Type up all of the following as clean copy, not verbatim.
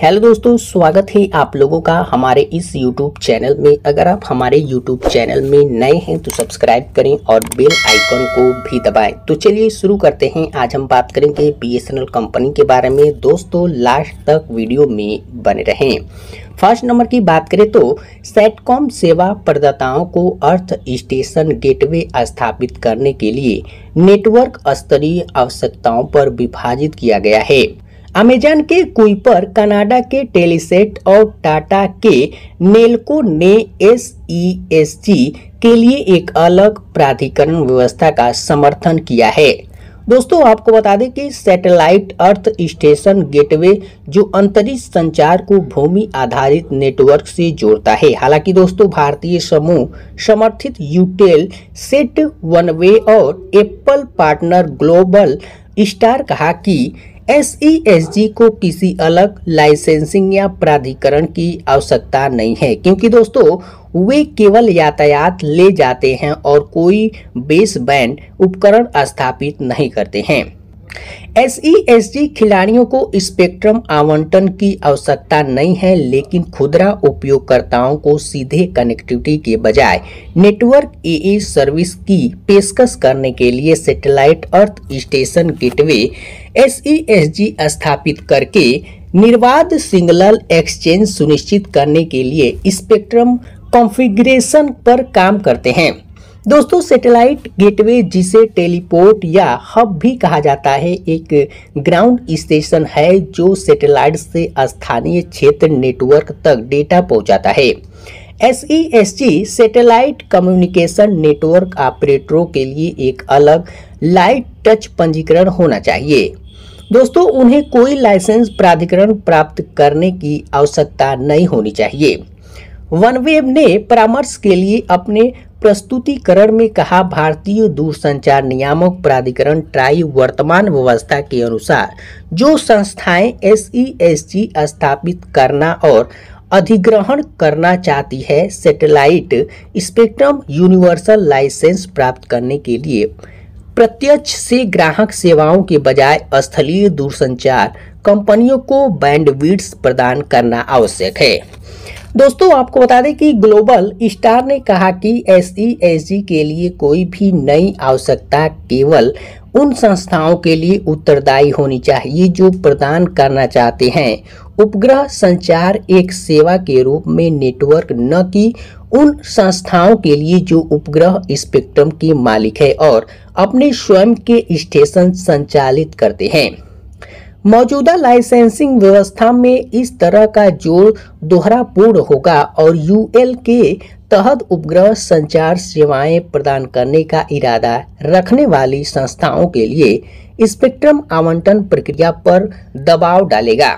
Hello दोस्तों, स्वागत है आप लोगों का हमारे इस YouTube चैनल में। अगर आप हमारे YouTube चैनल में नए हैं तो सब्सक्राइब करें और बेल आइकन को भी दबाएं। तो चलिए शुरू करते हैं। आज हम बात करेंगे BSNL कंपनी के बारे में। दोस्तों लास्ट तक वीडियो में बने रहें। फर्स्ट नंबर की बात करें तो सेटकॉम सेवा प्रदाताओं को अर्थ स्टेशन गेटवे स्थापित करने के लिए नेटवर्क स्तरीय आवश्यकताओं पर विभाजित किया गया है। अमेजन के कुइपर, कनाडा के टेलीसेट और टाटा के नेल्को ने SESG के लिए एक अलग प्राधिकरण व्यवस्था का समर्थन किया है। दोस्तों आपको बता दें कि सैटेलाइट अर्थ स्टेशन गेटवे जो अंतरिक्ष संचार को भूमि आधारित नेटवर्क से जोड़ता है। हालांकि दोस्तों भारतीय समूह समर्थित यूटेल, सेट वनवे और एप्पल पार्टनर ग्लोबल स्टार कहा कि SESG को किसी अलग लाइसेंसिंग या प्राधिकरण की आवश्यकता नहीं है, क्योंकि दोस्तों वे केवल यातायात ले जाते हैं और कोई बेस बैंड उपकरण स्थापित नहीं करते हैं। SESG खिलाड़ियों को स्पेक्ट्रम आवंटन की आवश्यकता नहीं है, लेकिन खुदरा उपयोगकर्ताओं को सीधे कनेक्टिविटी के बजाय नेटवर्क AA सर्विस की पेशकश करने के लिए satellite earth station gateway SESG स्थापित करके निर्बाध सिग्नल एक्सचेंज सुनिश्चित करने के लिए स्पेक्ट्रम कॉन्फ़िगरेशन पर काम करते हैं। दोस्तों सैटेलाइट गेटवे, जिसे टेलीपोर्ट या हब भी कहा जाता है, एक ग्राउंड स्टेशन है जो सैटेलाइट से स्थानीय क्षेत्र नेटवर्क तक डेटा पहुंचाता है। SESG सैटेलाइट कम्युनिकेशन नेटवर्क ऑपरेटरों के लिए एक अलग लाइट टच पंजीकरण होना चाहिए। दोस्तों उन्हें कोई लाइसेंस प्राधिकरण प्राप्त करने की आवश्यकता नहीं होनी चाहिए। वनवेव ने परामर्श के लिए अपने प्रस्तुतिकरण में कहा, भारतीय दूरसंचार नियामक प्राधिकरण ट्राई वर्तमान व्यवस्था के अनुसार जो संस्थाएं SESG स्थापित करना और अधिग्रहण करना चाहती है, सैटेलाइट स्पेक्ट्रम यूनिवर्सल लाइसेंस प्राप्त करने के लिए प्रत्यक्ष से ग्राहक सेवाओं के बजाय स्थलीय दूरसंचार कंपनियों को बैंडविड्थ प्रदान करना आवश्यक है। दोस्तों आपको बता दें कि ग्लोबल स्टार ने कहा कि SESG के लिए कोई भी नई आवश्यकता केवल उन संस्थाओं के लिए उत्तरदायी होनी चाहिए जो प्रदान करना चाहते हैं उपग्रह संचार एक सेवा के रूप में नेटवर्क, न कि उन संस्थाओं के लिए जो उपग्रह स्पेक्ट्रम के मालिक है और अपने स्वयं के स्टेशन संचालित करते हैं। मौजूदा लाइसेंसिंग व्यवस्था में इस तरह का जोड़ दोहरापूर्ण होगा और UL के तहत उपग्रह संचार सेवाएं प्रदान करने का इरादा रखने वाली संस्थाओं के लिए स्पेक्ट्रम आवंटन प्रक्रिया पर दबाव डालेगा।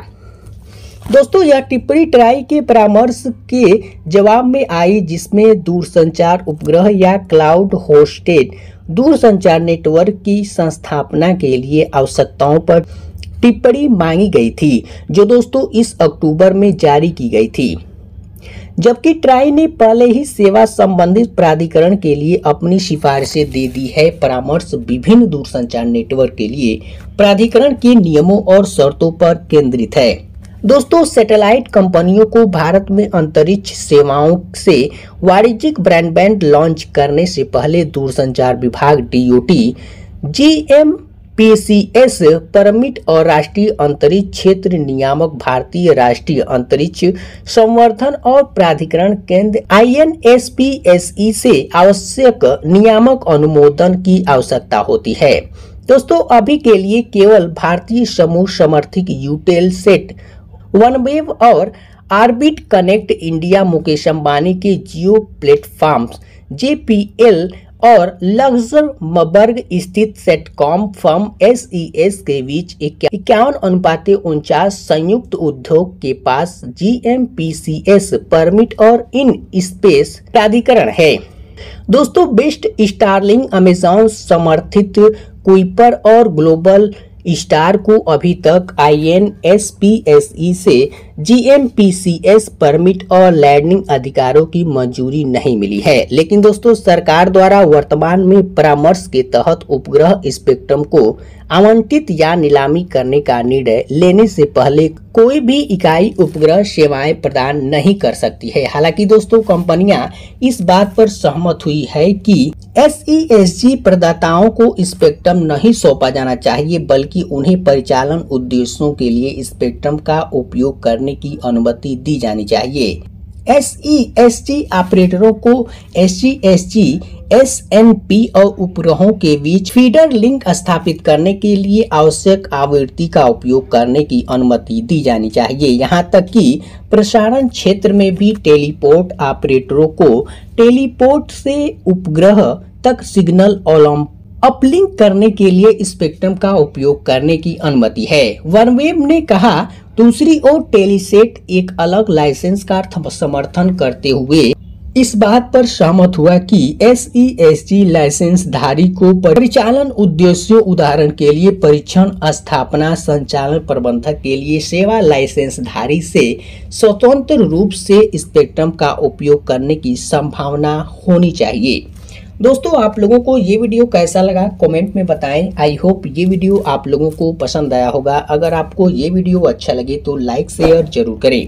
दोस्तों यह टिप्पणी ट्राई के परामर्श के जवाब में आई, जिसमें दूरसंचार उपग्रह या क्लाउड होस्टेड दूरसंचार नेटवर्क की संस्थापना के लिए आवश्यकताओं पर टिप्पणी मांगी गई थी, जो दोस्तों इस अक्टूबर में जारी की गई थी। जबकि ट्राई ने पहले ही सेवा संबंधित प्राधिकरण के लिए अपनी सिफारिशें दे दी है। परामर्श विभिन्न दूरसंचार नेटवर्क के लिए प्राधिकरण के नियमों और शर्तों पर केंद्रित है। दोस्तों सैटेलाइट कंपनियों को भारत में अंतरिक्ष सेवाओं से वाणिज्यिक ब्रॉडबैंड लॉन्च करने से पहले दूरसंचार विभाग DOT, GMPCS परमिट और राष्ट्रीय अंतरिक्ष क्षेत्र नियामक, भारतीय राष्ट्रीय अंतरिक्ष संवर्धन और प्राधिकरण केंद्र INSPSE से आवश्यक नियामक अनुमोदन की आवश्यकता होती है। दोस्तों अभी के लिए केवल भारतीय समूह समर्थित यूटेल, सेट वनवेव और orbit connect India, Mukesh Ambani के जियो प्लेटफॉर्म्स JPL और लक्जमबर्ग स्थित सेटकॉम फर्म SES के बीच 51:49 संयुक्त उद्योग के पास GMPCS परमिट और इन स्पेस प्राधिकरण है। दोस्तों बेस्ट स्टारलिंक, अमेजॉन समर्थित कुइपर और ग्लोबल स्टार को अभी तक INSPSE से GMPCS परमिट और लैंडिंग अधिकारों की मंजूरी नहीं मिली है। लेकिन दोस्तों सरकार द्वारा वर्तमान में परामर्श के तहत उपग्रह स्पेक्ट्रम को आवंटित या नीलामी करने का निर्णय लेने से पहले कोई भी इकाई उपग्रह सेवाएं प्रदान नहीं कर सकती है। हालांकि दोस्तों कंपनियां इस बात पर सहमत हुई है कि SESG प्रदाताओं को स्पेक्ट्रम नहीं सौंपा जाना चाहिए, बल्कि उन्हें परिचालन उद्देश्यों के लिए स्पेक्ट्रम का उपयोग करने की अनुमति दी जानी चाहिए। SESG ऑपरेटरों को SGSG, SNP और उपग्रहों के बीच फीडर लिंक स्थापित करने के लिए आवश्यक आवृत्ति का उपयोग करने की अनुमति दी जानी चाहिए। यहां तक कि प्रसारण क्षेत्र में भी टेलीपोर्ट ऑपरेटरों को टेलीपोर्ट से उपग्रह तक सिग्नल अपलिंक करने के लिए स्पेक्ट्रम का उपयोग करने की अनुमति है। वनवेब ने कहा। दूसरी ओर टेलीसेट एक अलग लाइसेंस का समर्थन करते हुए इस बात पर सहमत हुआ कि SESG लाइसेंस धारी को परिचालन उद्देश्यों उदाहरण के लिए परीक्षण, स्थापना, संचालन, प्रबंधक के लिए सेवा लाइसेंस धारी से स्वतंत्र रूप से स्पेक्ट्रम का उपयोग करने की संभावना होनी चाहिए। दोस्तों आप लोगों को ये वीडियो कैसा लगा कमेंट में बताएं। आई होप ये वीडियो आप लोगों को पसंद आया होगा। अगर आपको ये वीडियो अच्छा लगे तो लाइक शेयर जरूर करें।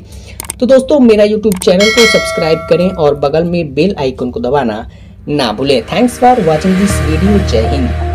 तो दोस्तों मेरा यूट्यूब चैनल को सब्सक्राइब करें और बगल में बेल आइकन को दबाना ना भूलें। Thanks for watching this video. जय हिंद।